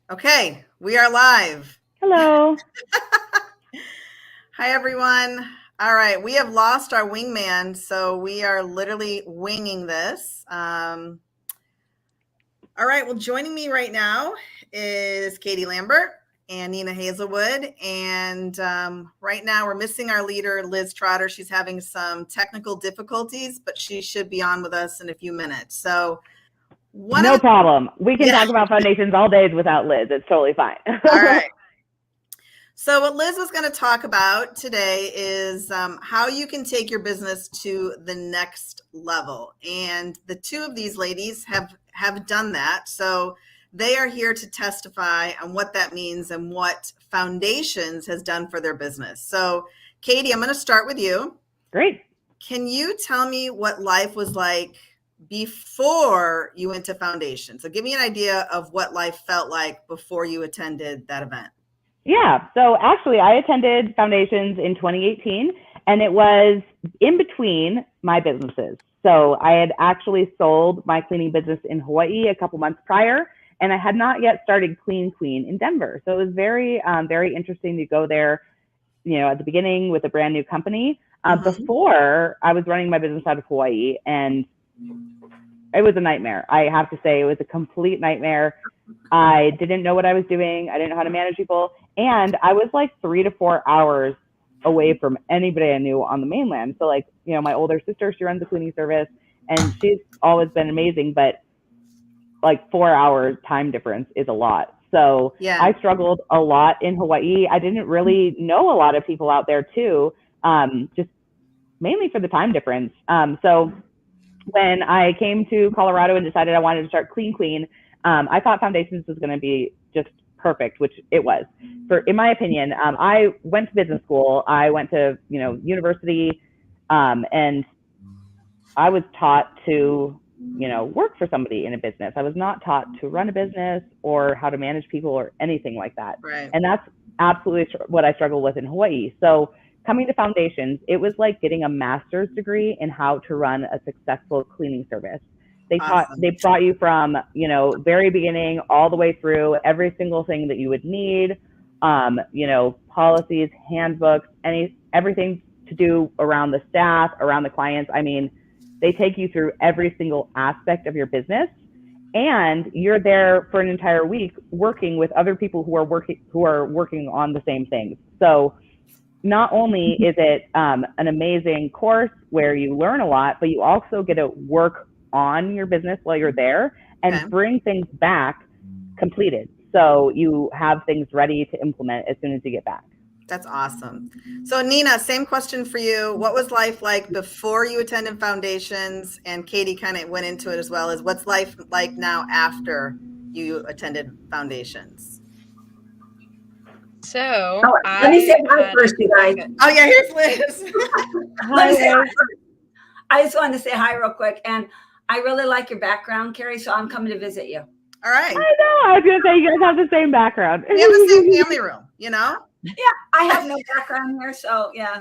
Okay, we are live. Hello. Hi, everyone. All right, we have lost our wingman, so we are literally winging this. All right, well, joining me right now is Katie Lambert and Nina Hazelwood. And right now we're missing our leader, Liz Trotter. She's having some technical difficulties, but she should be on with us in a few minutes. So No problem. We can talk about foundations all days without Liz. It's totally fine. All right. So what Liz was going to talk about today is how you can take your business to the next level. And the two of these ladies have done that. So they are here to testify on what that means and what Foundations has done for their business. So Katie, I'm going to start with you. Great. Can you tell me what life was like before you went to Foundation? So give me an idea of what life felt like before you attended that event. Yeah. So actually, I attended Foundations in 2018, and it was in between my businesses. So I had actually sold my cleaning business in Hawaii a couple months prior, and I had not yet started Clean Queen in Denver. So it was very, very interesting to go there, at the beginning with a brand new company. Before I was running my business out of Hawaii, and it was a nightmare. I have to say, it was a complete nightmare. I didn't know what I was doing. I didn't know how to manage people. And I was like 3 to 4 hours away from anybody I knew on the mainland. So my older sister, she runs a cleaning service and she's always been amazing, but like 4 hours time difference is a lot. So yeah. I struggled a lot in Hawaii. I didn't really know a lot of people out there too, just mainly for the time difference. So when I came to Colorado and decided I wanted to start Clean Queen, I thought Foundations was going to be just perfect, which it was. In my opinion, I went to business school. I went to, university, and I was taught to, work for somebody in a business. I was not taught to run a business or how to manage people or anything like that. Right. And that's absolutely what I struggle with in Hawaii. So coming to Foundations, it was like getting a master's degree in how to run a successful cleaning service. They brought you from, very beginning all the way through every single thing that you would need, policies, handbooks, everything to do around the staff, around the clients. I mean, they take you through every single aspect of your business, and you're there for an entire week working with other people who are working on the same things. So not only is it an amazing course where you learn a lot, but you also get to work on your business while you're there and bring things back completed. So you have things ready to implement as soon as you get back. That's awesome. So Nina, same question for you. What was life like before you attended Foundations? And Katie kind of went into it as well, as what's life like now after you attended Foundations? So let me say hi first, you guys. Oh yeah, here's Liz. Hi, Liz. I just wanted to say hi real quick, and I really like your background, Carrie. So I'm coming to visit you. All right. I know. I was gonna say you guys have the same background. We have the same family room, Yeah, I have no background here, so yeah,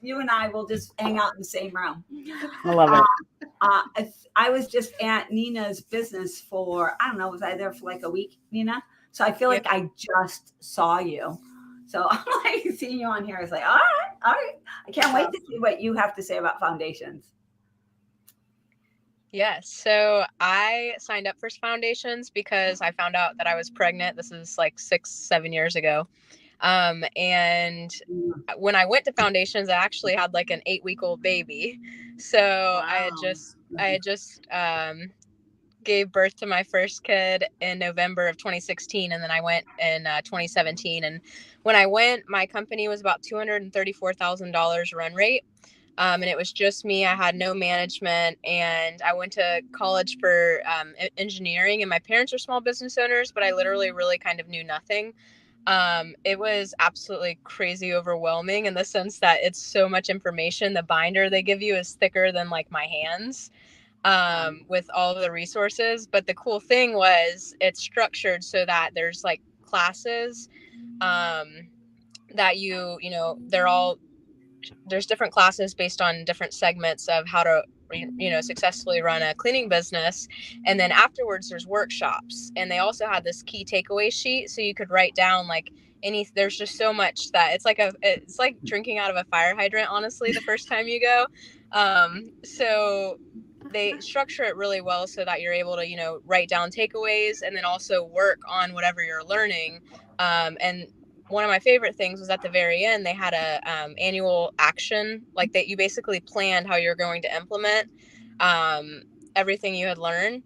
you and I will just hang out in the same room. I love it. I was just at Nina's business for, I don't know, was I there for like a week, Nina? So I feel like I just saw you. So I'm like seeing you on here. I was like, all right. I can't wait to see what you have to say about Foundations. Yes. So I signed up for Foundations because I found out that I was pregnant. This is like 6-7 years ago. And when I went to Foundations, I actually had like an 8-week-old baby. So wow. I had just gave birth to my first kid in November of 2016. And then I went in 2017. And when I went, my company was about $234,000 run rate. And it was just me. I had no management, and I went to college for engineering, and my parents are small business owners, but I literally really kind of knew nothing. It was absolutely crazy overwhelming in the sense that it's so much information. The binder they give you is thicker than like my hands, with all of the resources. But the cool thing was it's structured so that there's like classes, that there's different classes based on different segments of how to successfully run a cleaning business. And then afterwards there's workshops, and they also had this key takeaway sheet, so you could write down like there's just so much that it's like drinking out of a fire hydrant, honestly, the first time you go. So they structure it really well so that you're able to, write down takeaways and then also work on whatever you're learning. And one of my favorite things was at the very end, they had a annual action, like that you basically planned how you're going to implement everything you had learned.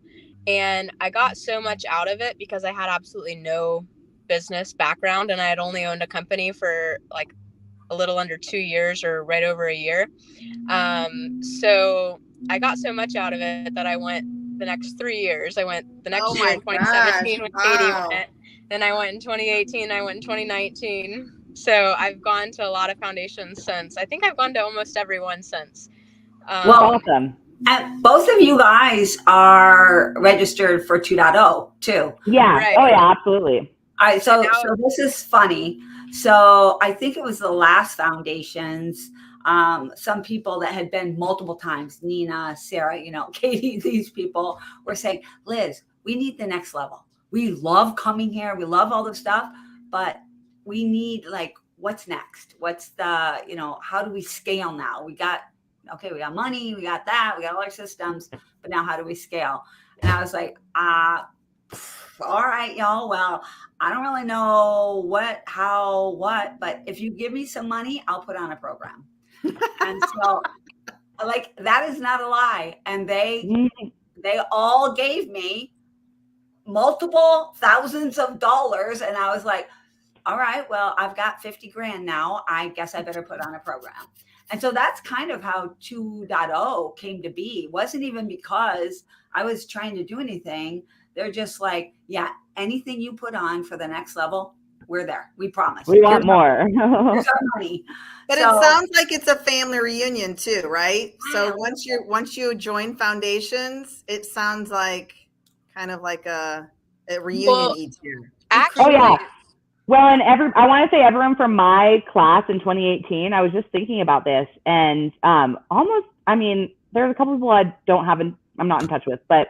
And I got so much out of it because I had absolutely no business background, and I had only owned a company for like a little under 2 years, or right over a year. So I got so much out of it that I went the next 3 years. I went the next year in 2017 when Katie went. Then I went in 2018. I went in 2019. So I've gone to a lot of foundations since. I think I've gone to almost every one since. Well, awesome. And both of you guys are registered for 2.0 too. Yeah. Right. Oh yeah, absolutely. All right. So this is funny. So I think it was the last foundations. Some people that had been multiple times, Nina, Sarah, Katie, these people were saying, Liz, we need the next level. We love coming here. We love all the stuff, but we need what's next? What's the, how do we scale now? We got money, we got that, we got all our systems, but now how do we scale? And I was like, all right, y'all. Well, I don't really know what, but if you give me some money, I'll put on a program. And so that is not a lie. And they all gave me multiple thousands of dollars. And I was like, all right, well, I've got 50 grand now. I guess I better put on a program. And so that's kind of how 2.0 came to be. It wasn't even because I was trying to do anything. They're just like, yeah, anything you put on for the next level, we're there. We promise. We want more. Here's our money. But it sounds like it's a family reunion too, right? So once you join foundations, it sounds like kind of like a reunion each year. Actually, oh yeah. Well, and I want to say everyone from my class in 2018, I was just thinking about this, and there's a couple people I'm not in touch with, but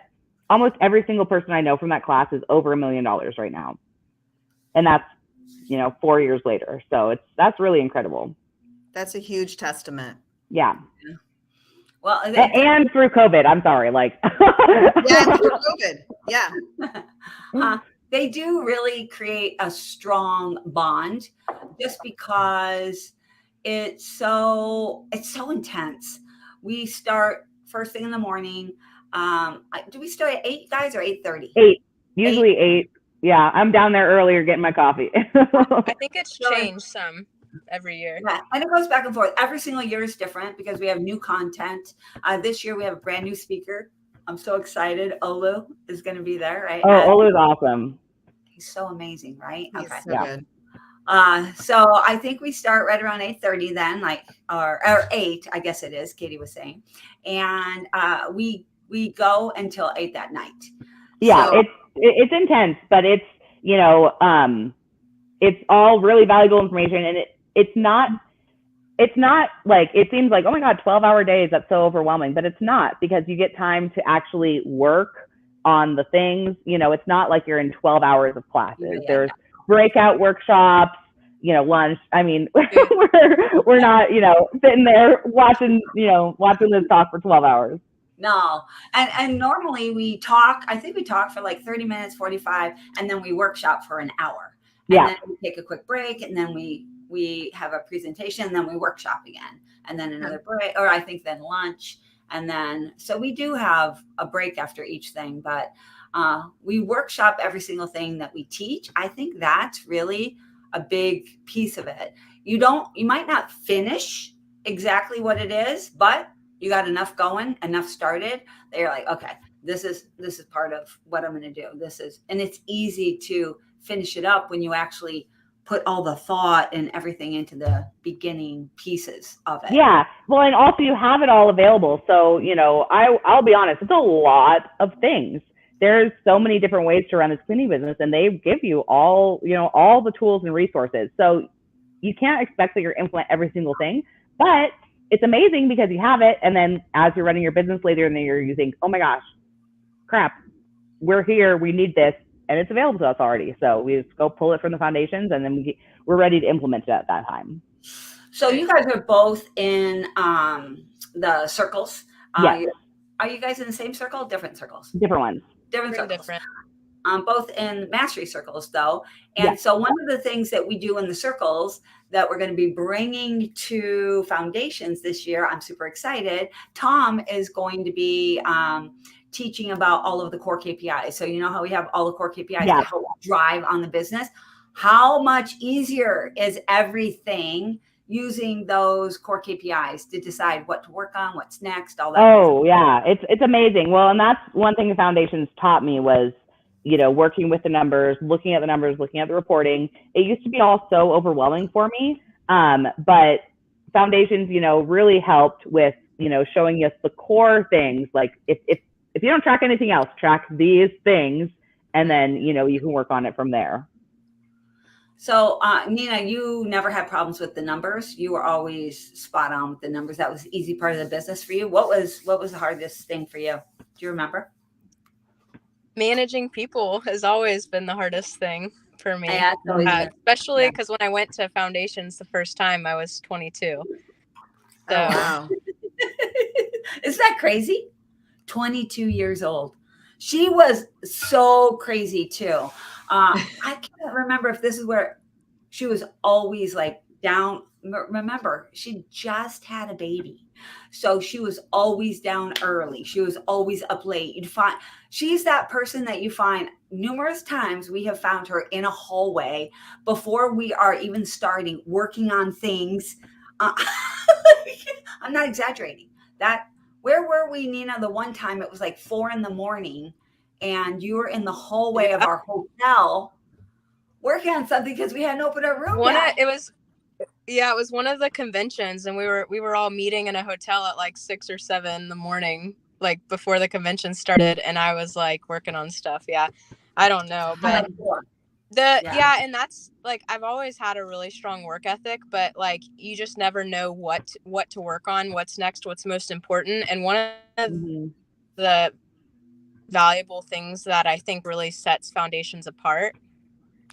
almost every single person I know from that class is over $1 million right now. And that's, 4 years later. So that's really incredible. That's a huge testament. Yeah. Well, and through COVID, I'm sorry. Yeah, through COVID. Yeah. They do really create a strong bond just because it's so intense. We start first thing in the morning. Do we start at 8, guys, or 8:30? 8, usually 8. Yeah, I'm down there earlier getting my coffee. I think it's changed some every year. Yeah, and it goes back and forth. Every single year is different because we have new content. This year we have a brand new speaker. I'm so excited. Olu is going to be there, right? Oh, Olu's awesome. He's so amazing, right? He's okay. So good. So I think we start right around 8:30 then, or 8, I guess it is, Katie was saying. And we go until 8 that night. Yeah, so, it's intense, but it's, it's all really valuable information, and it's not like, it seems like, oh my God, 12-hour days, that's so overwhelming, but it's not, because you get time to actually work on the things. It's not like you're in 12 hours of classes. There's breakout workshops, lunch. I mean, we're not, sitting there watching this talk for 12 hours. No. And normally we talk, I think we talk for 30 minutes, 45, and then we workshop for an hour. And then we take a quick break, and then we have a presentation, and then we workshop again, and then another break, or I think then lunch. And then, so we do have a break after each thing, but we workshop every single thing that we teach. I think that's really a big piece of it. You might not finish exactly what it is, but you got enough going, enough started that you're like, okay, this is part of what I'm going to do. And it's easy to finish it up when you actually put all the thought and everything into the beginning pieces of it. Yeah. Well, and also you have it all available. So, I'll be honest, it's a lot of things. There's so many different ways to run this cleaning business, and they give you all the tools and resources. So you can't expect that you're implement every single thing, but it's amazing because you have it, and then as you're running your business later in the year, you think, oh my gosh, crap, we're here, we need this, and it's available to us already. So we just go pull it from the foundations, and then we're ready to implement it at that time. So you guys are both in the circles. Yes. Are you guys in the same circle? Different circles? Different ones. Different circles. Different. Both in mastery circles, though. And so one of the things that we do in the circles that we're going to be bringing to foundations this year, I'm super excited. Tom is going to be teaching about all of the core KPIs. So you know how we have all the core KPIs to help drive on the business? How much easier is everything using those core KPIs to decide what to work on, what's next, all that? Oh, yeah. It's amazing. Well, and that's one thing the foundations taught me was, you know, working with the numbers, looking at the numbers, looking at the reporting. It used to be all so overwhelming for me. But foundations, you know, really helped with, you know, showing us the core things. Like if you don't track anything else, track these things, and then, you know, you can work on it from there. So, Nina, you never had problems with the numbers. You were always spot on with the numbers. That was the easy part of the business for you. What was the hardest thing for you? Do you remember? Managing people has always been the hardest thing for me, especially because when I went to foundations the first time, I was 22. So. Oh, wow. Isn't that crazy? 22 years old. She was so crazy too. I can't remember if this is where she was always like down. Remember, she just had a baby. So she was always down early. She was always up late. You'd find she's that person that you find numerous times. We have found her in a hallway before we are even starting working on things. I'm not exaggerating. Where were we, Nina? The one time it was like 4 a.m. and you were in the hallway of our hotel working on something because we hadn't opened our room yet. It was one of the conventions, and we were all meeting in a hotel at like 6 or 7 in the morning, like before the convention started, and I was like working on stuff. Yeah, I don't know, but and that's like I've always had a really strong work ethic, but like you just never know what to work on, what's next, what's most important, and one of the valuable things that I think really sets foundations apart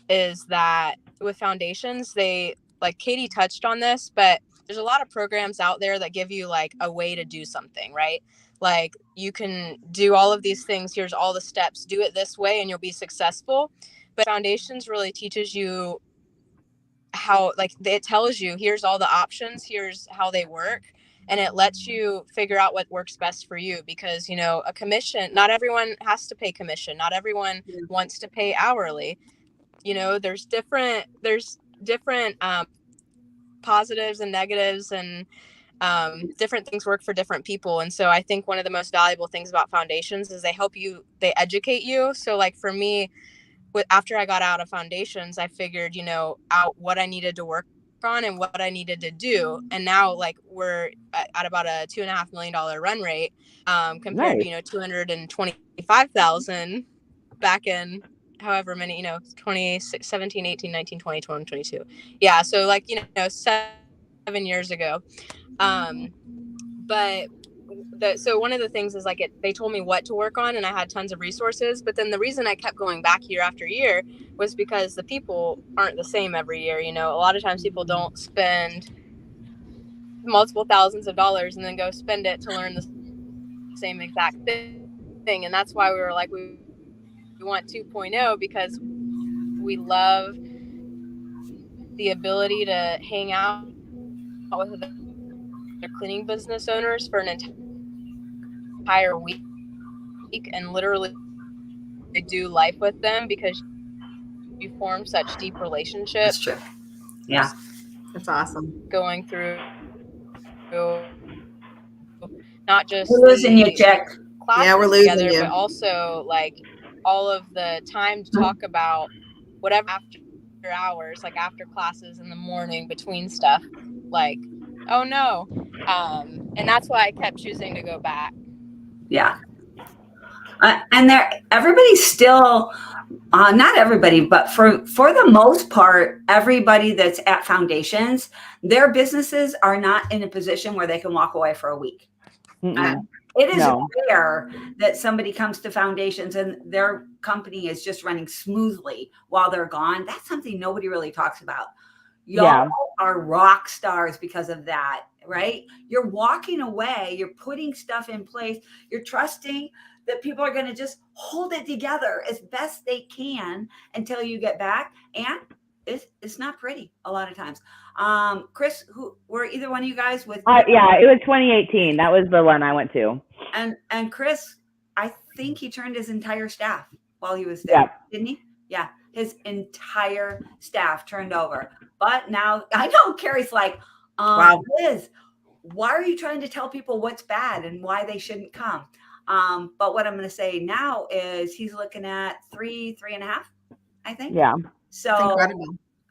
is that with foundations, they, like Katie touched on this, but there's a lot of programs out there that give you like a way to do something, right? Like you can do all of these things. Here's all the steps, do it this way and you'll be successful. But foundations really teaches you how, like it tells you, here's all the options, here's how they work. And it lets you figure out what works best for you because, you know, a commission, not everyone has to pay commission. Not everyone wants to pay hourly. You know, there's different positives and negatives, and different things work for different people. And so I think one of the most valuable things about foundations is they educate you. So like for me, after I got out of foundations, I figured, you know, out what I needed to work on and what I needed to do. And now like we're at about a $2.5 million run rate, compared to, you know, 225,000 back in however many, you know, 2017, 18, 19, 20, 21, 22. Yeah. So like, you know, 7 years ago. So one of the things is like they told me what to work on and I had tons of resources, but then the reason I kept going back year after year was because the people aren't the same every year. You know, a lot of times people don't spend multiple thousands of dollars and then go spend it to learn the same exact thing. And that's why we were like, we want 2.0 because we love the ability to hang out with the cleaning business owners for an entire week and literally do life with them because you form such deep relationships. That's true. Yeah. That's awesome. Going through not just we're losing you, Jack. Yeah, we're losing together, you. But also like all of the time to talk about whatever after hours, like after classes in the morning between stuff, like, oh no. And that's why I kept choosing to go back. Yeah. And everybody's still, not everybody, but for the most part, everybody that's at foundations, their businesses are not in a position where they can walk away for a week. It is rare that somebody comes to foundations and their company is just running smoothly while they're gone. That's something nobody really talks about. Y'all are rock stars because of that, right? You're walking away, you're putting stuff in place, you're trusting that people are going to just hold it together as best they can until you get back. And it's not pretty a lot of times. Chris, who were either one of you guys with? Yeah, it was 2018. That was the one I went to. And Chris, I think he turned his entire staff while he was there, didn't he? Yeah, his entire staff turned over. But now I know Carrie's like, wow, Liz, why are you trying to tell people what's bad and why they shouldn't come? But what I'm going to say now is he's looking at 3.5, I think. Yeah. So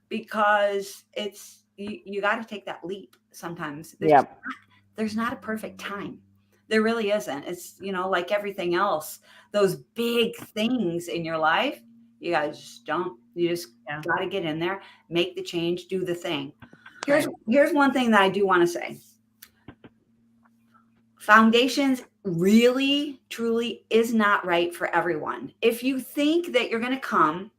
because it's, you got to take that leap sometimes. There's not a perfect time. There really isn't. It's, like everything else, those big things in your life, you just got to get in there, make the change, do the thing. Here's one thing that I do want to say. Foundations really, truly is not right for everyone. If you think that you're going to come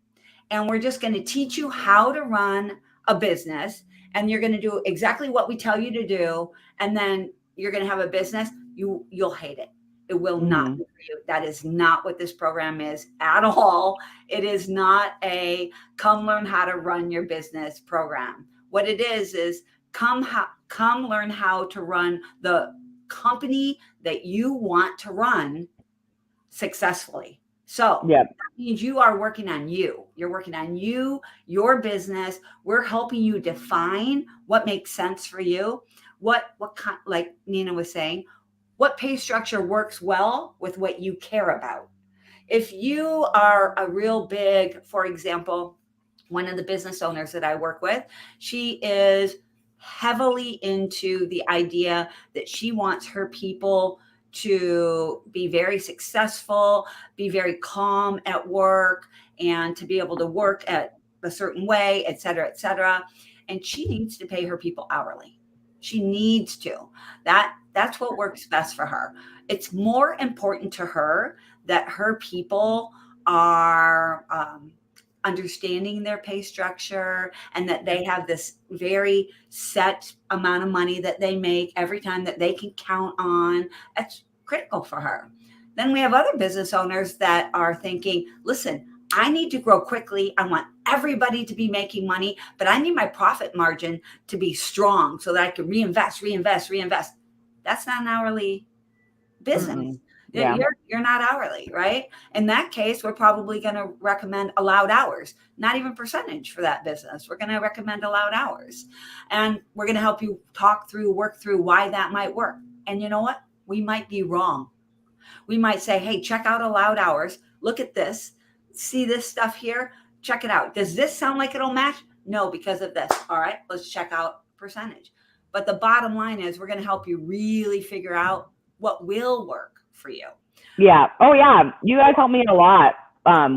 and we're just going to teach you how to run a business and you're going to do exactly what we tell you to do, and then you're going to have a business, you'll hate it. It will not be for you. That is not what this program is at all. It is not a come learn how to run your business program. What it is come learn how to run the company that you want to run successfully. So that means you are working on you. You're working on you, your business. We're helping you define what makes sense for you. What kind, like Nina was saying, what pay structure works well with what you care about. If you are a real big, for example, one of the business owners that I work with, she is heavily into the idea that she wants her people to be very successful, be very calm at work, and to be able to work at a certain way, et cetera, et cetera. And she needs to pay her people hourly. She needs to. That's what works best for her. It's more important to her that her people are understanding their pay structure and that they have this very set amount of money that they make every time that they can count on. That's critical for her. Then we have other business owners that are thinking, listen, I need to grow quickly. I want everybody to be making money, but I need my profit margin to be strong so that I can reinvest. That's not an hourly business. Yeah. You're not hourly, right? In that case, we're probably going to recommend allowed hours, not even percentage for that business. We're going to recommend allowed hours. And we're going to help you work through why that might work. And you know what? We might be wrong. We might say, hey, check out allowed hours. Look at this. See this stuff here? Check it out. Does this sound like it'll match? No, because of this. All right, let's check out percentage. But the bottom line is we're going to help you really figure out what will work for you. Yeah. Oh, yeah. You guys helped me a lot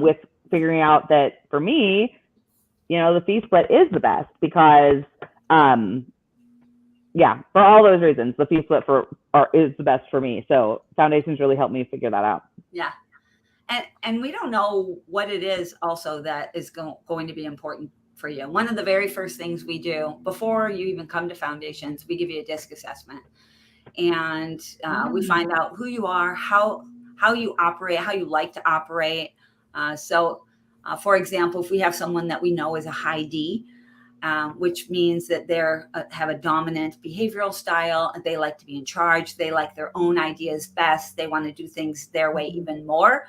with figuring out that for me, the fee split is the best because, for all those reasons, the fee split is the best for me. So foundations really helped me figure that out. Yeah. And we don't know what it is also that is going to be important for you. One of the very first things we do before you even come to foundations, we give you a DISC assessment. And we find out who you are, how you operate, how you like to operate. So, for example, if we have someone that we know is a high D, which means that they have a dominant behavioral style, and they like to be in charge. They like their own ideas best. They want to do things their way even more.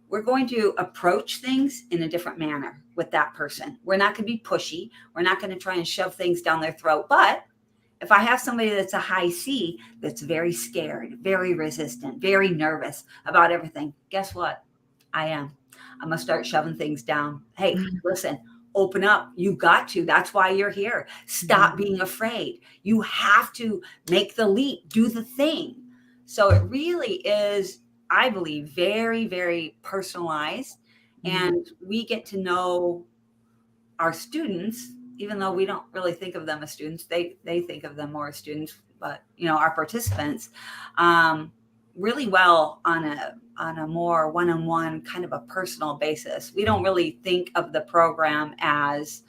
We're going to approach things in a different manner with that person. We're not going to be pushy. We're not going to try and shove things down their throat. But if I have somebody that's a high C, that's very scared, very resistant, very nervous about everything, guess what? I am. I'm going to start shoving things down. Hey, listen, open up. You got to. That's why you're here. Stop being afraid. You have to make the leap, do the thing. So it really is I believe, very, very personalized. And we get to know our students, even though we don't really think of them as students, they think of them more as students, but our participants, really well on a more one-on-one kind of a personal basis. We don't really think of the program as,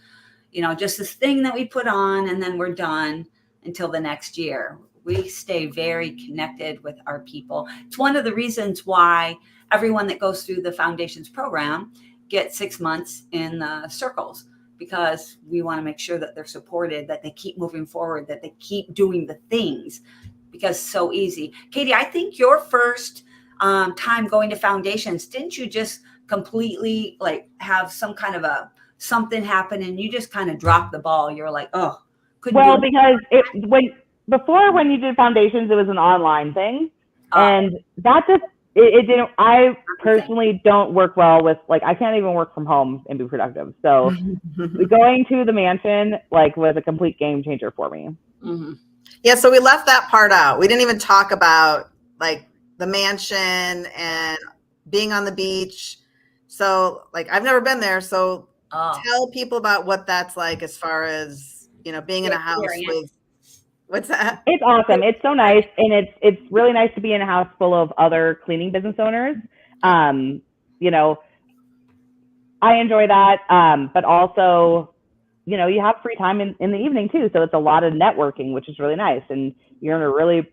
just this thing that we put on and then we're done until the next year. We stay very connected with our people. It's one of the reasons why everyone that goes through the Foundations program gets 6 months in the circles, because we want to make sure that they're supported, that they keep moving forward, that they keep doing the things, because it's so easy. Katie, I think your first time going to Foundations, didn't you just completely have some kind of something happen and you just kind of dropped the ball? You're like, oh, well, because when you did Foundations, it was an online thing, and that just it didn't. I personally don't work well with I can't even work from home and be productive. So going to the mansion was a complete game changer for me. Mm-hmm. Yeah, so we left that part out. We didn't even talk about the mansion and being on the beach. So I've never been there. So tell people about what that's like as far as being in a house with. What's that? It's awesome. It's so nice, and it's really nice to be in a house full of other cleaning business owners. I enjoy that, but also, you have free time in the evening too. So it's a lot of networking, which is really nice. And you're in a really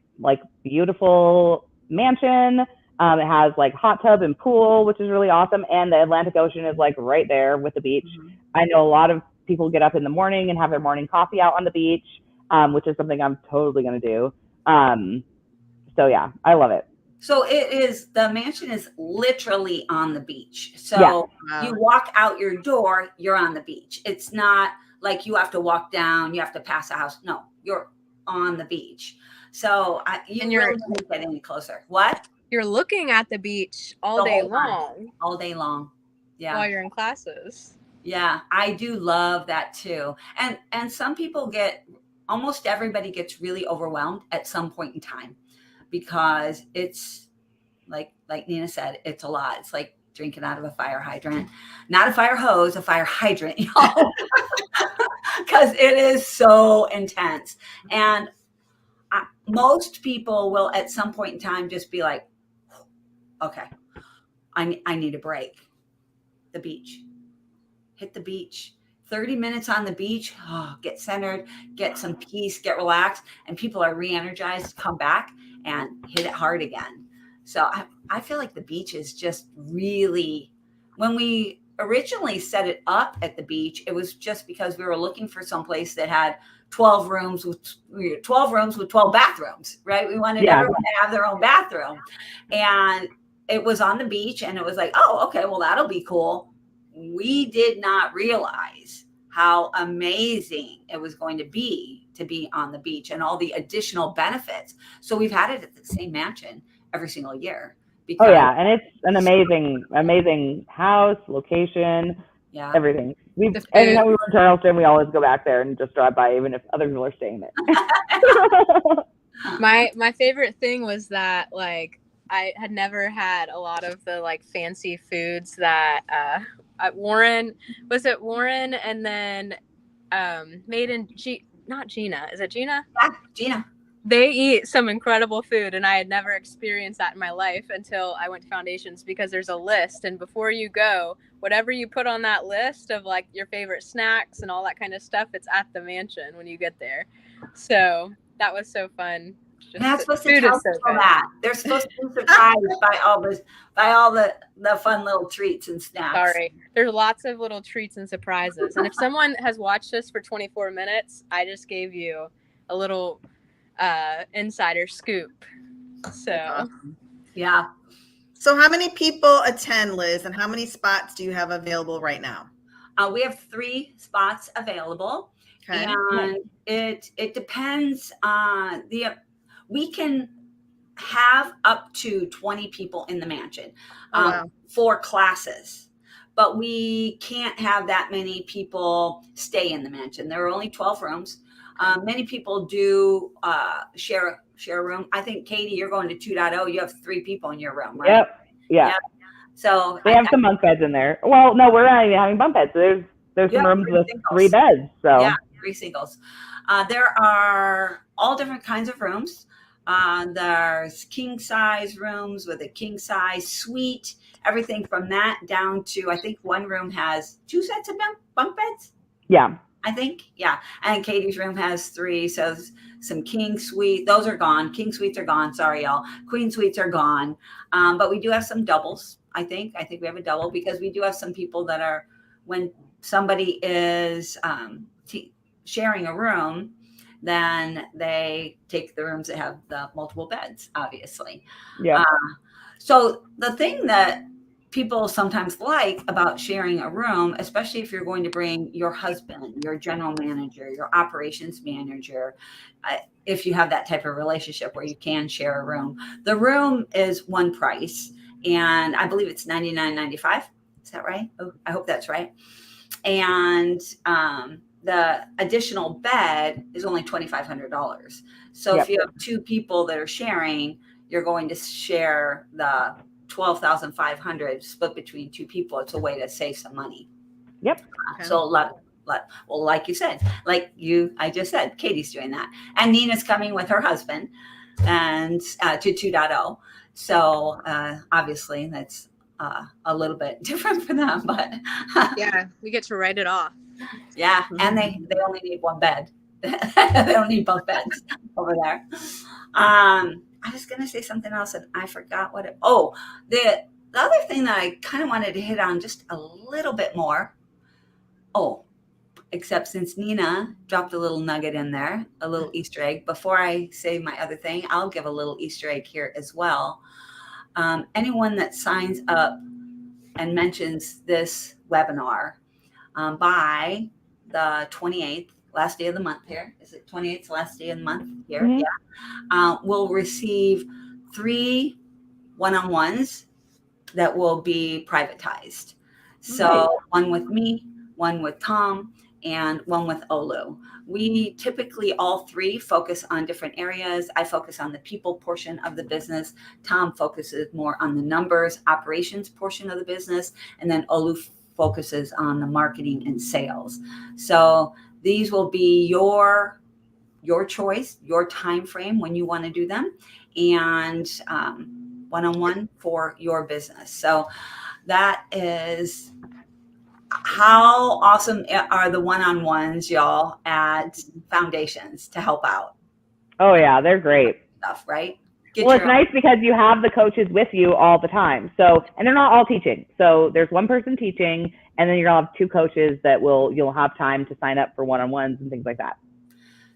beautiful mansion. It has hot tub and pool, which is really awesome. And the Atlantic Ocean is right there with the beach. Mm-hmm. I know a lot of people get up in the morning and have their morning coffee out on the beach. Which is something I'm totally going to do. So yeah, I love it. So the mansion is literally on the beach. So you walk out your door, you're on the beach. It's not like you have to walk down, you have to pass a house. No, you're on the beach. So you really don't get any closer. What? You're looking at the beach all day long. All day long. Yeah. While you're in classes. Yeah, I do love that too. And some people almost everybody gets really overwhelmed at some point in time, because it's like Nina said, it's a lot. It's like drinking out of a fire hydrant, not a fire hose, a fire hydrant, because it is so intense. And most people will at some point in time just be like, okay, I need a break. The beach. Hit the beach. 30 minutes on the beach, get centered, get some peace, get relaxed, and people are re-energized, come back and hit it hard again. So I feel like the beach is just really, when we originally set it up at the beach, it was just because we were looking for some place that had 12 rooms with 12 bathrooms, right? We wanted everyone to have their own bathroom. And it was on the beach, and it was like, oh, okay, well, that'll be cool. We did not realize how amazing it was going to be on the beach and all the additional benefits. So we've had it at the same mansion every single year. And it's an amazing house, location, everything. Every time we were in Charleston, we always go back there and just drive by, even if other people are staying there. My favorite thing was that I had never had a lot of the fancy foods that Warren and then made in not Gina. Is it Gina? Yeah, Gina. They eat some incredible food, and I had never experienced that in my life until I went to Foundations, because there's a list, and before you go, whatever you put on that list of your favorite snacks and all that kind of stuff, it's at the mansion when you get there. So that was so fun. You're not supposed to tell people that. They're supposed to be surprised by all the fun little treats and snacks. Sorry. There's lots of little treats and surprises. And if someone has watched this for 24 minutes, I just gave you a little insider scoop. So, yeah. So how many people attend, Liz, and how many spots do you have available right now? We have 3 spots available. Okay. And it depends on we can have up to 20 people in the mansion for classes, but we can't have that many people stay in the mansion. There are only 12 rooms. Many people do share share a room. I think, Katie, you're going to 2.0. You have 3 people in your room, right? Yep. Yeah. Yep. So they have some bunk beds in there. Well, no, we're not even having bunk beds. There's some rooms with singles. 3 beds. So yeah, 3 singles. There are all different kinds of rooms. There's king size rooms with a king size suite, everything from that down to, I think one room has 2 sets of bunk beds. Yeah. I think, yeah. And Katie's room has 3. So some king suite, those are gone. King suites are gone. Sorry, y'all. Queen suites are gone. But we do have some doubles. I think we have a double because we do have some people that are, when somebody is sharing a room, then they take the rooms that have the multiple beds, obviously. Yeah. So the thing that people sometimes like about sharing a room, especially if you're going to bring your husband, your general manager, your operations manager, if you have that type of relationship where you can share a room, the room is one price. And I believe it's $99.95. Is that right? Oh, I hope that's right. And the additional bed is only $2,500. So if you have 2 people that are sharing, you're going to share the $12,500 split between 2 people. It's a way to save some money. Yep. Okay. So well, like you said, I just said, Katie's doing that, and Nina's coming with her husband, and to 2.0. So obviously that's a little bit different for them, but yeah, we get to write it off. Yeah, and they only need 1 bed. They don't need both beds over there. I was going to say something else and I forgot what the other thing that I kind of wanted to hit on just a little bit more. Except since Nina dropped a little nugget in there, a little Easter egg. Before I say my other thing, I'll give a little Easter egg here as well. Anyone that signs up and mentions this webinar by the 28th, last day of the month here. Is it 28th, last day of the month here? Mm-hmm. Yeah. Will receive 3 one-on-ones that will be privatized. So one with me, one with Tom, and one with Olu. We typically all 3 focus on different areas. I focus on the people portion of the business. Tom focuses more on the numbers, operations portion of the business. And then Olu focuses on the marketing and sales. So these will be your choice, your time frame when you want to do them, and one-on-one for your business. So that is how awesome are the one-on-ones, y'all, at Foundations to help out. Oh yeah, they're great. Stuff, right? Well, it's nice because you have the coaches with you all the time. So, and they're not all teaching. So there's one person teaching, and then you're gonna have 2 coaches that you'll have time to sign up for one-on-ones and things like that.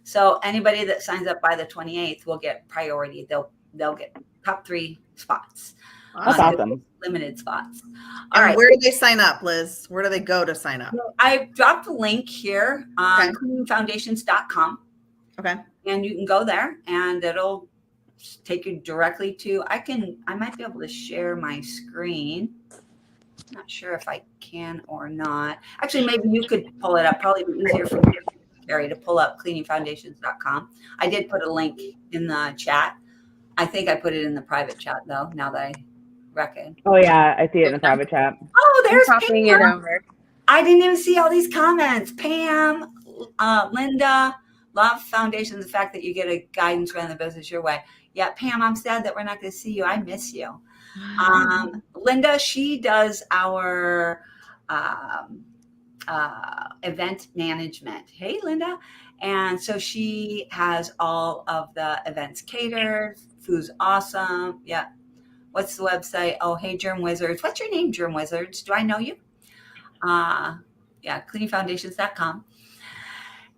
So anybody that signs up by the 28th will get priority. They'll get top 3 spots. That's awesome. Limited spots. All right. Where do they sign up, Liz? Where do they go to sign up? I dropped a link here on cleaningfoundations.com. Okay. And you can go there and it'll take you directly to, I might be able to share my screen. Not sure if I can or not. Actually, maybe you could pull it up. Probably be easier for you, Carrie, to pull up cleaningfoundations.com. I did put a link in the chat. I think I put it in the private chat though, now that I reckon. Oh yeah, I see it in the private chat. Oh, there's popping it over. I didn't even see all these comments. Pam, Linda, love Foundations, the fact that you get a guidance around the business your way. Yeah, Pam, I'm sad that we're not going to see you. I miss you. Linda, she does our event management. Hey, Linda. And so she has all of the events catered. Food's awesome. Yeah. What's the website? Oh, hey, Germ Wizards. What's your name, Germ Wizards? Do I know you? Yeah, cleaningfoundations.com.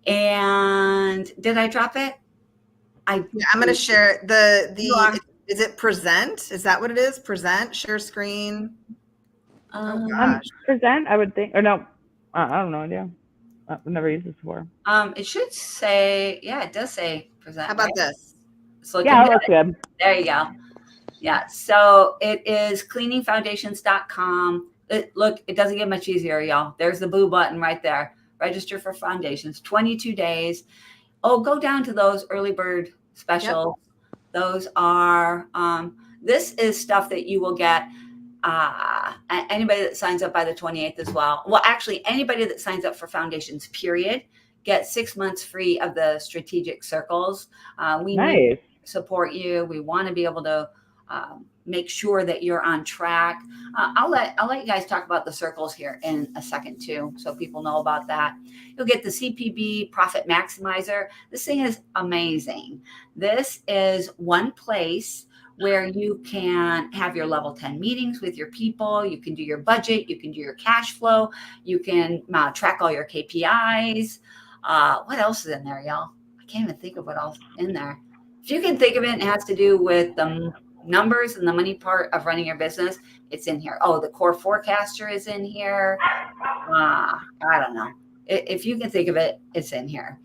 And did I drop it? I'm going to share is it present? Is that what it is? Present, share screen. Oh gosh. Present, I would think, or no, I don't know. Yeah. I've never used this before. It should say, it does say present. How about this? Yeah, it looks good. There you go. Yeah. So it is cleaningfoundations.com. It doesn't get much easier, y'all. There's the blue button right there. Register for Foundations, 22 days. Oh, go down to those early bird specials. Those are, this is stuff that you will get. Anybody that signs up by the 28th as well. Well, actually, anybody that signs up for Foundations, period, gets 6 months free of the strategic circles. We need to support you. We want to be able to make sure that you're on track. I'll let you guys talk about the circles here in a second too, so people know about that. You'll get the CPB Profit Maximizer. This thing is amazing. This is one place where you can have your level 10 meetings with your people. You can do your budget. You can do your cash flow. You can track all your KPIs. What else is in there, y'all? I can't even think of what else is in there. If you can think of it, it has to do with the numbers and the money part of running your business. It's in here. Oh, the core forecaster is in here. I don't know. If you can think of it, it's in here.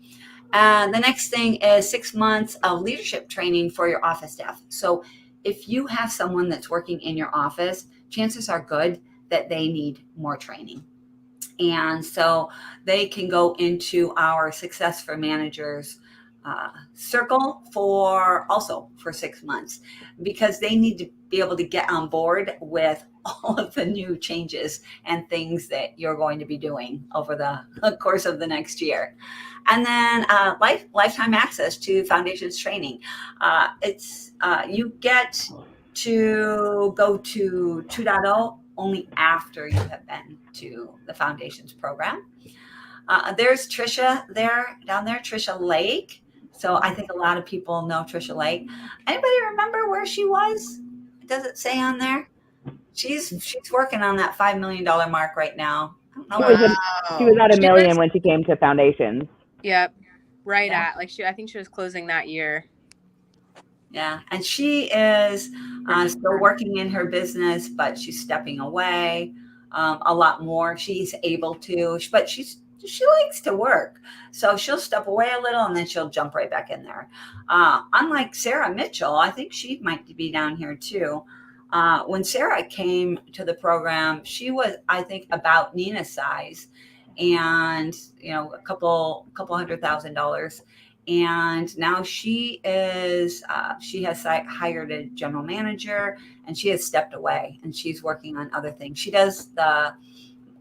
And the next thing is 6 months of leadership training for your office staff. So if you have someone that's working in your office, chances are good that they need more training. And so they can go into our Success for Managers circle for 6 months, because they need to be able to get on board with all of the new changes and things that you're going to be doing over the course of the next year. And then lifetime access to Foundations training. You get to go to 2.0 only after you have been to the Foundations program. There's Trisha down there, Trisha Lake. So I think a lot of people know Trisha Lake. Anybody remember where she was? Does it say on there? She's working on that $5 million mark right now. I don't know. She was at $1 million when she came to Foundations. Yep. At I think she was closing that year. Yeah. And she is still working in her business, but she's stepping away a lot more. She's able to, but she likes to work. So she'll step away a little and then she'll jump right back in there. Unlike Sarah Mitchell, I think she might be down here too. When Sarah came to the program, she was, I think, about Nina's size, and a couple $100,000. And now she has hired a general manager, and she has stepped away and she's working on other things. She does the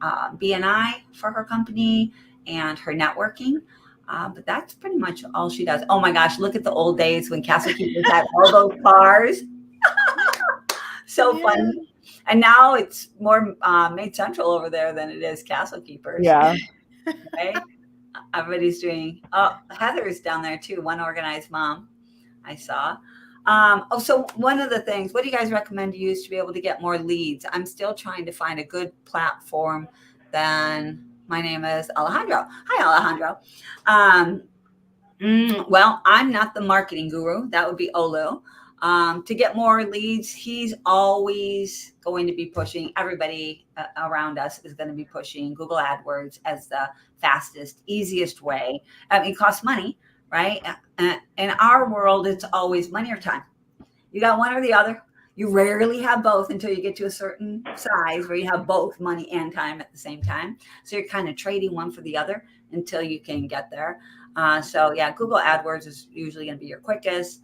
BNI for her company and her networking. But that's pretty much all she does. Oh my gosh, look at the old days when Castle Keepers had all those cars. So funny. And now it's more Maid Central over there than it is Castle Keepers. Yeah. Right? Everybody's doing, Heather's down there too, One Organized Mom, I saw. So one of the things, what do you guys recommend to use to be able to get more leads? I'm still trying to find a good platform. Then my name is Alejandro. Hi, Alejandro. Well, I'm not the marketing guru. That would be Olu. To get more leads, he's always going to be pushing. Everybody around us is going to be pushing Google AdWords as the fastest, easiest way. It costs money, right? In our world, it's always money or time. You got one or the other. You rarely have both until you get to a certain size where you have both money and time at the same time. So you're kind of trading one for the other until you can get there. So yeah, Google AdWords is usually going to be your quickest.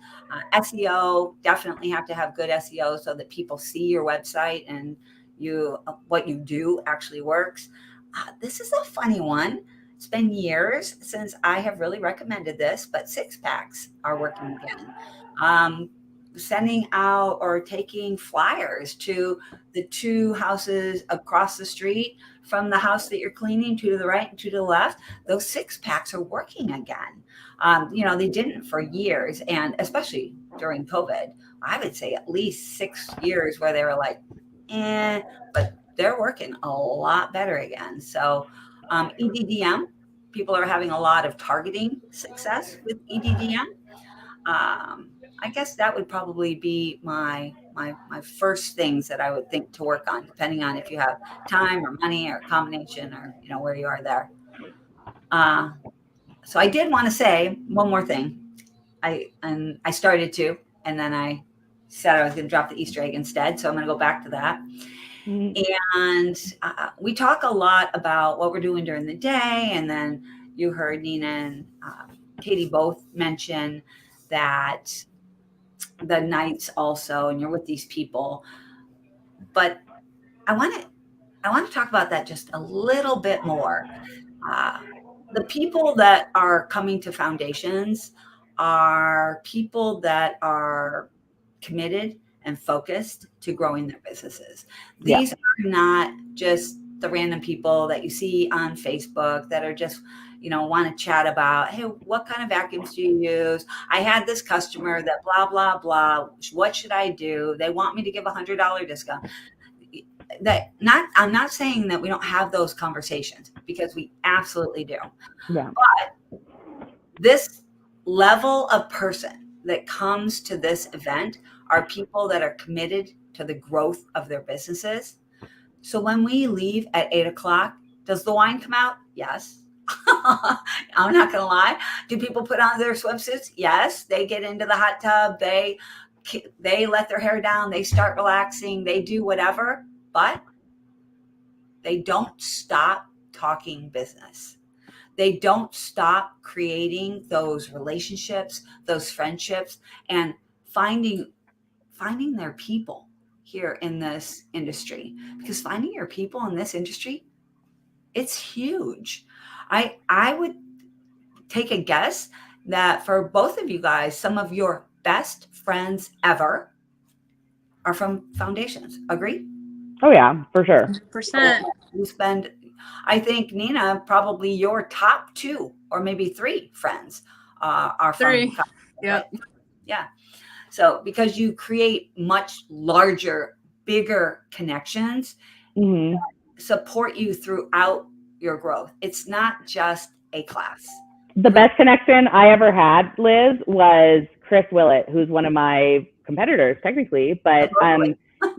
SEO, definitely have to have good SEO so that people see your website and what you do actually works. This is a funny one. It's been years since I have really recommended this, but 6-packs are working again. Sending out or taking flyers to the 2 houses across the street from the house that you're cleaning, 2 to the right and 2 to the left. Those 6-packs are working again. They didn't for years, and especially during COVID, I would say at least 6 years where they were like, but they're working a lot better again. So EDDM, people are having a lot of targeting success with EDDM. I guess that would probably be my first things that I would think to work on, depending on if you have time or money or a combination or where you are there. So I did want to say one more thing. I started to, and then I said I was going to drop the Easter egg instead. So I'm going to go back to that. Mm-hmm. And we talk a lot about what we're doing during the day, and then you heard Nina and Katie both mention that the nights also, and you're with these people. But I want to talk about that just a little bit more. The people that are coming to foundations are people that are committed and focused to growing their businesses. Yeah. These are not just the random people that you see on Facebook that are just, want to chat about, hey, what kind of vacuums do you use? I had this customer that blah, blah, blah. What should I do? They want me to give $100 discount. I'm not saying that we don't have those conversations, because we absolutely do. Yeah. But this level of person that comes to this event are people that are committed to the growth of their businesses. So when we leave at 8 o'clock, does the wine come out? Yes. I'm not going to lie. Do people put on their swimsuits? Yes. They get into the hot tub. They let their hair down. They start relaxing. They do whatever, but they don't stop talking business. They don't stop creating those relationships, those friendships, and finding their people here in this industry. Because finding your people in this industry, it's huge. I would take a guess that for both of you guys, some of your best friends ever are from foundations. Agree? Oh yeah, for sure. 100%. You spend, I think, Nina, probably your top 2 or maybe 3 friends are from 3. foundations, Yep. right? Yeah. So because you create much larger, bigger connections, Hmm. support you throughout your growth. It's not just a class. The best connection I ever had, Liz, was Chris Willett, who's one of my competitors technically, but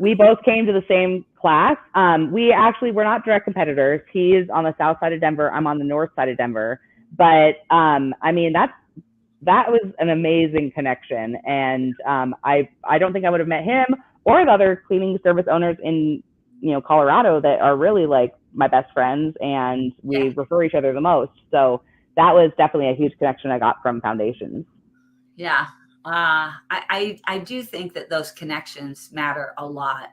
we both came to the same class. We're not direct competitors. He's on the south side of Denver. I'm on the north side of Denver. But I mean, that was an amazing connection. And I don't think I would have met him or the other cleaning service owners in Colorado that are really like my best friends, and we refer each other the most. So that was definitely a huge connection I got from foundations. Yeah. I do think that those connections matter a lot.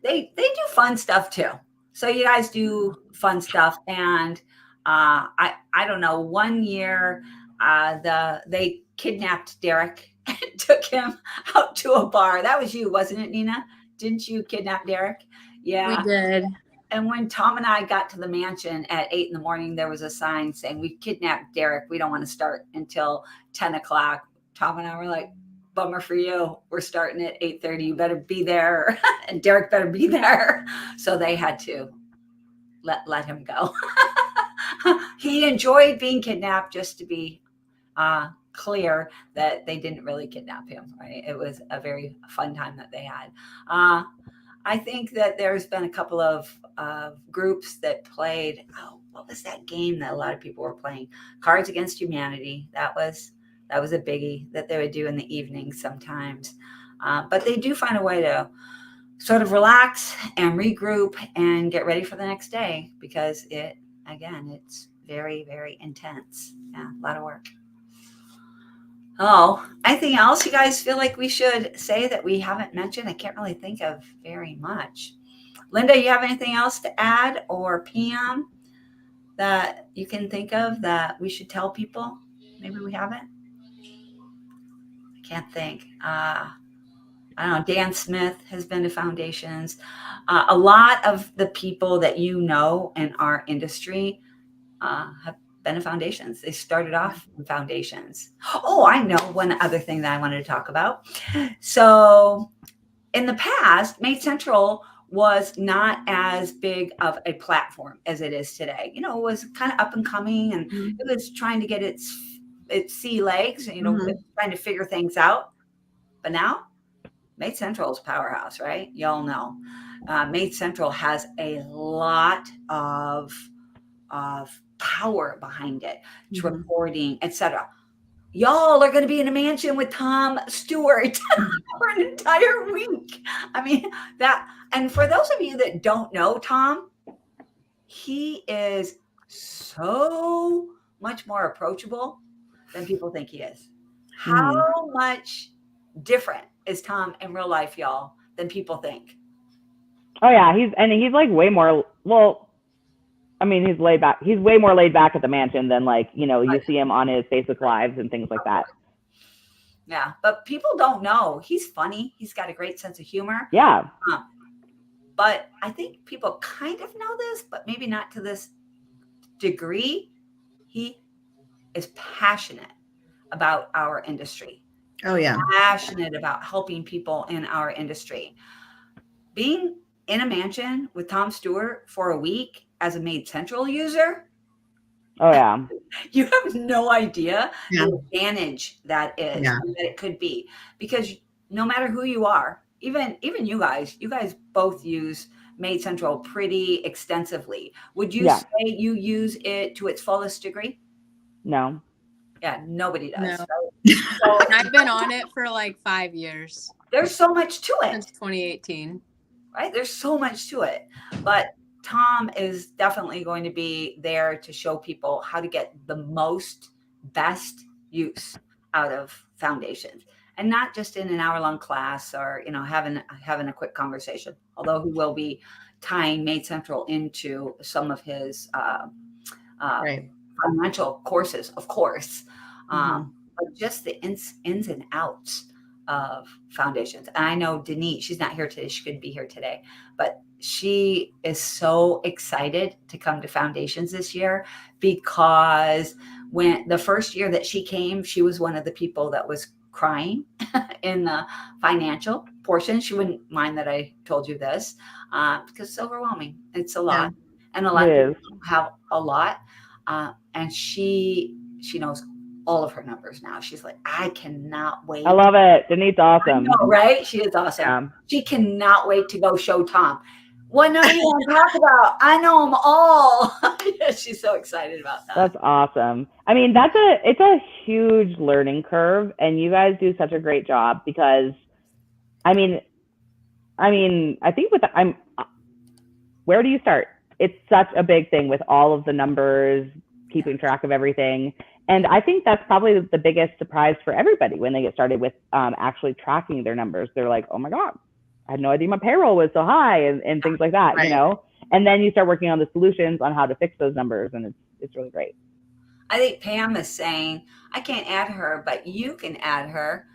They do fun stuff too. So you guys do fun stuff. And I don't know, one year they kidnapped Derek and took him out to a bar. That was you, wasn't it, Nina? Didn't you kidnap Derek? Yeah. We did. And when Tom and I got to the mansion at 8 a.m, there was a sign saying, "We kidnapped Derek. We don't want to start until 10 o'clock. Tom and I were like, bummer for you. We're starting at 8:30. You better be there. And Derek better be there. So they had to let him go. He enjoyed being kidnapped, just to be clear that they didn't really kidnap him, right? It was a very fun time that they had. I think that there's been a couple of groups that played, what was that game that a lot of people were playing? Cards Against Humanity. That was a biggie that they would do in the evenings sometimes. But they do find a way to sort of relax and regroup and get ready for the next day, because it's very, very intense. Yeah, a lot of work. Oh, anything else you guys feel like we should say that we haven't mentioned? I can't really think of very much. Linda, you have anything else to add, or Pam, that you can think of that we should tell people? Maybe we haven't. I can't think. I don't know. Dan Smith has been to foundations. A lot of the people that you know in our industry have been to foundations. They started off in foundations. Oh, I know one other thing that I wanted to talk about. So in the past, Made Central was not as big of a platform as it is today. It was kind of up and coming, and it was trying to get its sea legs, trying to figure things out. But now Made Central is a powerhouse, right? Y'all know. Made Central has a lot of power behind it, reporting, etc. Y'all are going to be in a mansion with Tom Stewart for an entire week. I mean, and for those of you that don't know Tom, he is so much more approachable than people think he is. How much different is Tom in real life, y'all, than people think. Oh yeah, he's like way more. Well, I mean, he's laid back. He's way more laid back at the mansion than like you see him on his Facebook Lives and things like that. Yeah, but people don't know he's funny. He's got a great sense of humor. Yeah. But I think people kind of know this, but maybe not to this degree. He is passionate about our industry. Oh yeah. Passionate about helping people in our industry. Being in a mansion with Tom Stewart for a week as a Made Central user. Oh yeah. You have no idea Yeah. the advantage that is, Yeah. that it could be, because no matter who you are, even you guys both use Made Central pretty extensively. Would you Yeah. say you use it to its fullest degree? No. Yeah, nobody does. No. Right? So And I've been on it for like 5 years, there's so much to it. since 2018. Right? There's so much to it. But Tom is definitely going to be there to show people how to get the best use out of foundations, and not just in an hour-long class or having a quick conversation. Although he will be tying Made Central into some of his Right. financial courses, of course, Mhm. but just the ins and outs of foundations. And I know Denise, she's not here today. She couldn't be here today, but she is so excited to come to foundations this year, because when the first year that she came, she was one of the people that was crying in the financial portion. She wouldn't mind that I told you this, because it's overwhelming. It's a lot. And a lot It of is. people have a lot. And she knows all of her numbers now. She's like, I cannot wait. I love it. Denise's awesome. I know, right? She is awesome. Yeah. She cannot wait to go show Tom. What number you want to talk about? I know them all. She's so excited about that. That's awesome. I mean, it's a huge learning curve, and you guys do such a great job, because I mean, I think where do you start? It's such a big thing with all of the numbers, keeping track of everything. And I think that's probably the biggest surprise for everybody when they get started with actually tracking their numbers. They're like, oh my God, I had no idea my payroll was so high, and things like that, Right. And then you start working on the solutions on how to fix those numbers, and it's really great. I think Pam is saying, I can't add her, but you can add her.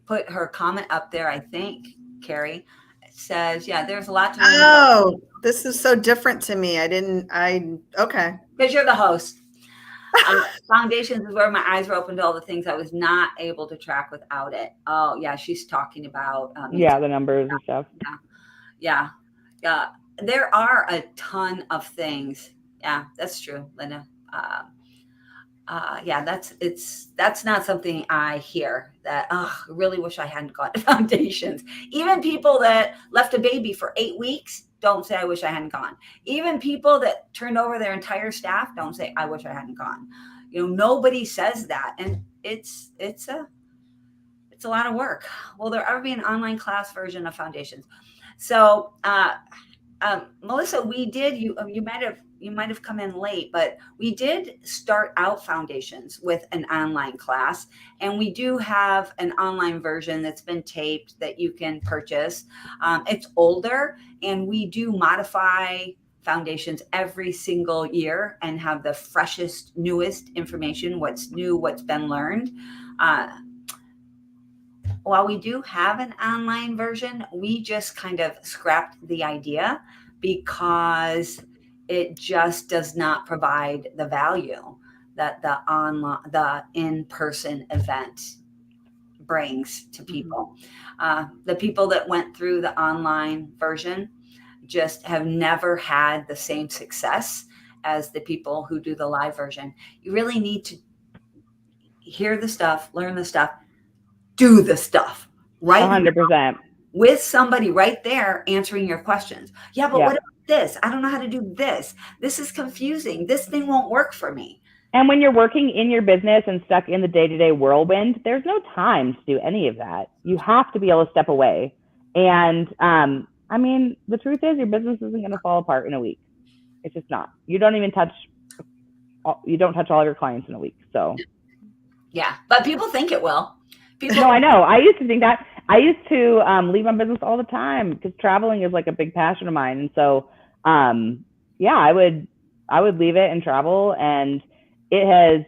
Put her comment up there, I think, Carrie. It says, yeah, there's a lot to learn. Oh, this is so different to me. Okay. Because you're the host. Foundations is where my eyes were open to all the things I was not able to track without it. Oh yeah, she's talking about the numbers and stuff. Yeah. There are a ton of things. Yeah, that's true, Linda. Yeah, that's not something I hear. That I really wish I hadn't gone to foundations. Even people that left a baby for 8 weeks don't say I wish I hadn't gone. Even people that turned over their entire staff don't say I wish I hadn't gone. Nobody says that, and it's a lot of work. Will there ever be an online class version of foundations? So, Melissa, we did. You might have come in late, but we did start out foundations with an online class, and we do have an online version that's been taped that you can purchase. It's older, and we do modify foundations every single year and have the freshest, newest information, what's new, what's been learned. While we do have an online version, we just kind of scrapped the idea because it just does not provide the value that the in-person event brings to people. The people that went through the online version just have never had the same success as the people who do the live version. You really need to hear the stuff, learn the stuff, do the stuff, right? 100%. With somebody right there answering your questions. Yeah, but what about this? I don't know how to do this. This is confusing. This thing won't work for me. And when you're working in your business and stuck in the day-to-day whirlwind, there's no time to do any of that. You have to be able to step away. And I mean, the truth is your business isn't going to fall apart in a week. It's just not. You don't touch all your clients in a week. So yeah, but people think it will. People, No, I know. I used to think that. I used to leave my business all the time because traveling is like a big passion of mine. And so, yeah, I would leave it and travel. And it has,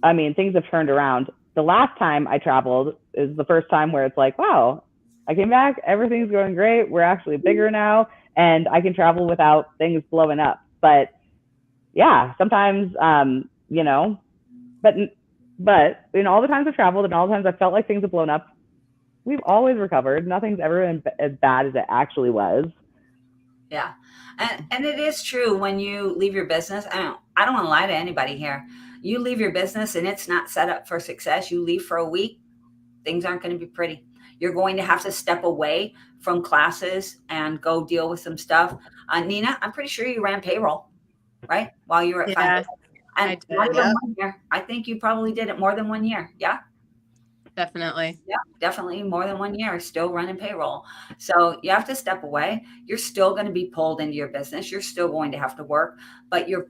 I mean, things have turned around. The last time I traveled is the first time where it's like, wow, I came back, everything's going great. We're actually bigger now, and I can travel without things blowing up. But yeah, sometimes, you know, but in all the times I've traveled and all the times I felt like things have blown up, we've always recovered. Nothing's ever been as bad as it actually was. yeah. And it is true when you leave your business. I don't want to lie to anybody here. You leave your business and it's not set up for success. You leave for a week, things aren't going to be pretty. You're going to have to step away from classes and go deal with some stuff. Nina, I'm pretty sure you ran payroll, right? While you were at Yeah, and I did. not even Yeah. 1 year. I think you probably did it more than 1 year. Yeah. Definitely. Yeah, definitely more than 1 year, still running payroll. So you have to step away. You're still going to be pulled into your business. You're still going to have to work, but you're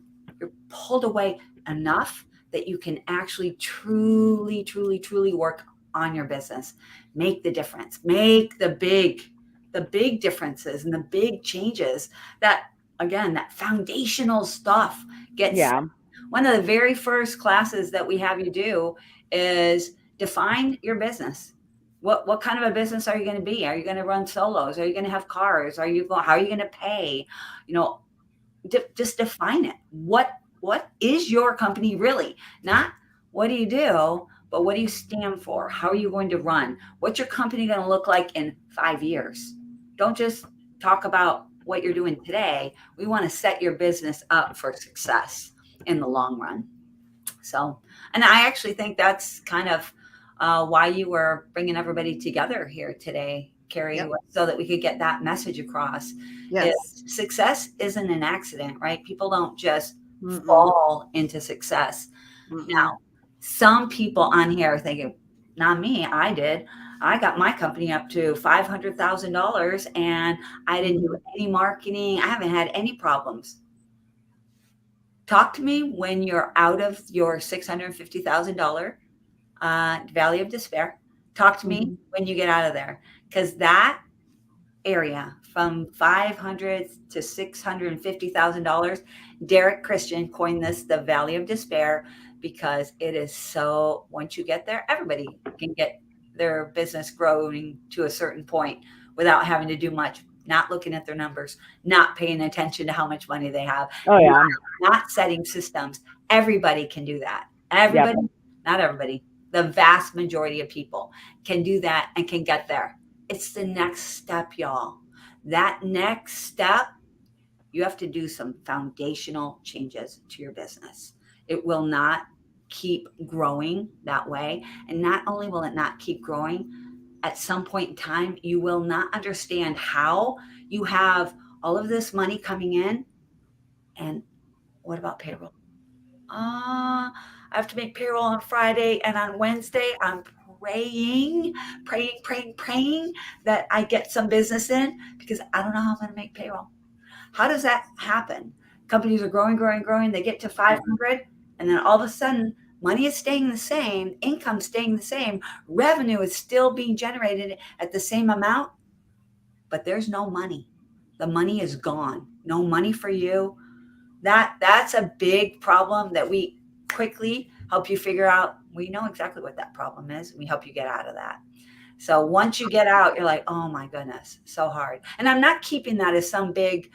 pulled away enough that you can actually truly work on your business. Make the difference. Make the big differences and the big changes that, again, that foundational stuff gets. Yeah. One of the very first classes that we have you do is define your business. What kind of a business are you going to be? Are you going to run solos? Are you going to have cars? How are you going to pay? Just define it. What is your company really? Not what do you do, but what do you stand for? How are you going to run? What's your company going to look like in 5 years? Don't just talk about what you're doing today. We want to set your business up for success in the long run. So, and I actually think that's kind of why you were bringing everybody together here today, Carrie, Yep. so that we could get that message across. Yes. Success isn't an accident, right? People don't just Mm-mm. fall into success. Mm-mm. Now, some people on here are thinking, not me, I did. I got my company up to $500,000 and I didn't do any marketing. I haven't had any problems. Talk to me when you're out of your $650,000 valley of despair. Talk to me when you get out of there, because that area from $500,000 to $650,000, Derek Christian coined this the valley of despair, because it is so, once you get there, everybody can get their business growing to a certain point without having to do much, not looking at their numbers, not paying attention to how much money they have, Oh yeah. not setting systems. Everybody can do that. Everybody, not everybody, the vast majority of people can do that and can get there. It's the next step, y'all. That next step, you have to do some foundational changes to your business. It will not keep growing that way. And not only will it not keep growing, at some point in time, you will not understand how you have all of this money coming in. And what about payroll? I have to make payroll on Friday, and on Wednesday, I'm praying that I get some business in, because I don't know how I'm going to make payroll. How does that happen? Companies are growing. They get to 500, and then all of a sudden, money is staying the same, income staying the same, revenue is still being generated at the same amount, but there's no money. The money is gone. No money for you. That's a big problem that we quickly help you figure out. We know exactly what that problem is. We help you get out of that. So once you get out, you're like, oh my goodness, so hard. And I'm not keeping that as some big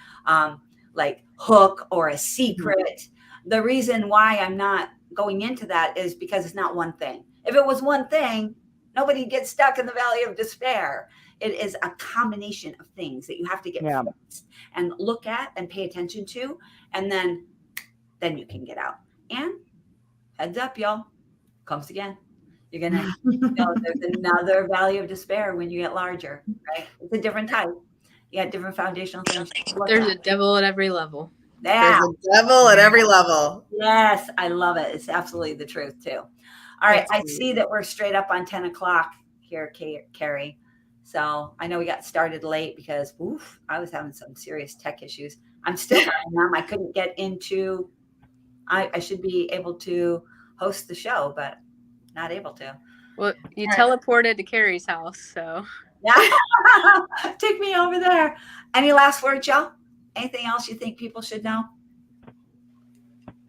like hook or a secret. The reason why I'm not going into that is because it's not one thing. If it was one thing, nobody gets stuck in the valley of despair. It is a combination of things that you have to get fixed and look at and pay attention to, and then you can get out. And heads up, y'all, comes again. You're gonna there's another valley of despair when you get larger, right? It's a different type. You got different foundational things. There's a devil at every level. Yeah. There's a devil at every level. Yes, I love it. It's absolutely the truth too. All right, I see that we're straight up on 10 o'clock here, Carrie. So I know we got started late because I was having some serious tech issues. I'm still having them. I couldn't get into, I should be able to host the show, but not able to. Well, you All right. teleported to Carrie's house, so. Yeah. Take me over there. Any last words, y'all? Anything else you think people should know?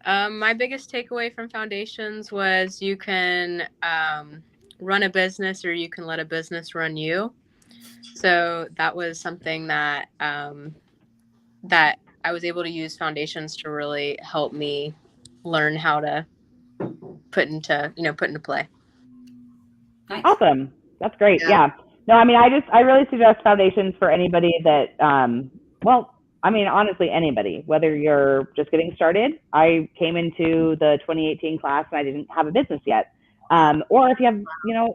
My biggest takeaway from foundations was you can run a business, or you can let a business run you. So that was something that that I was able to use foundations to really help me learn how to put into play. Nice. Awesome. That's great. Yeah. Yeah. No, I mean, I really suggest foundations for anybody that, well, I mean, honestly, anybody, whether you're just getting started. I came into the 2018 class and I didn't have a business yet. Or if you have,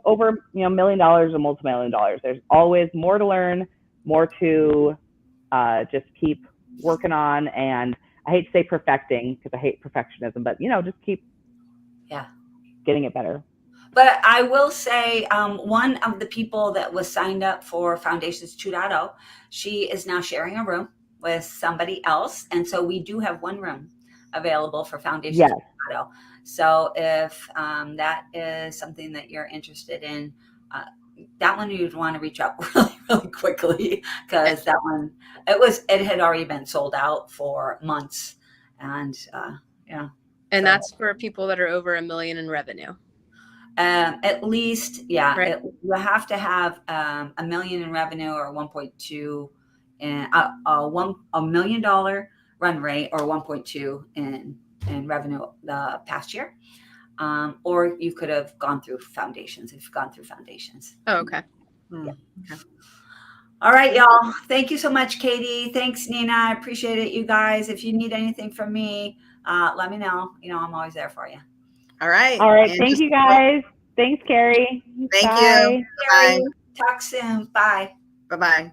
over, $1 million or multi-million dollars, there's always more to learn, more to just keep working on. And I hate to say perfecting because I hate perfectionism, but, just keep getting it better. But I will say, one of the people that was signed up for Foundations 2.0, she is now sharing a room with somebody else. And so we do have one room available for Foundations 2.0. So if that is something that you're interested in, that one you'd want to reach out really, really quickly, because that one, it had already been sold out for months. And And that's for people that are over $1 million in revenue. At least, Right. You have to have $1 million in revenue or 1.2 and $1 million run rate or 1.2 in revenue the past year. Or you could have gone through foundations if you've gone through foundations. Oh, okay. Yeah. Okay. All right, y'all. Thank you so much, Katie. Thanks, Nina. I appreciate it, you guys. If you need anything from me, let me know. I'm always there for you. All right. All right. And Thank you, guys. Thanks, Carrie. Thank Bye. you. Bye. Talk soon. Bye. Bye-bye.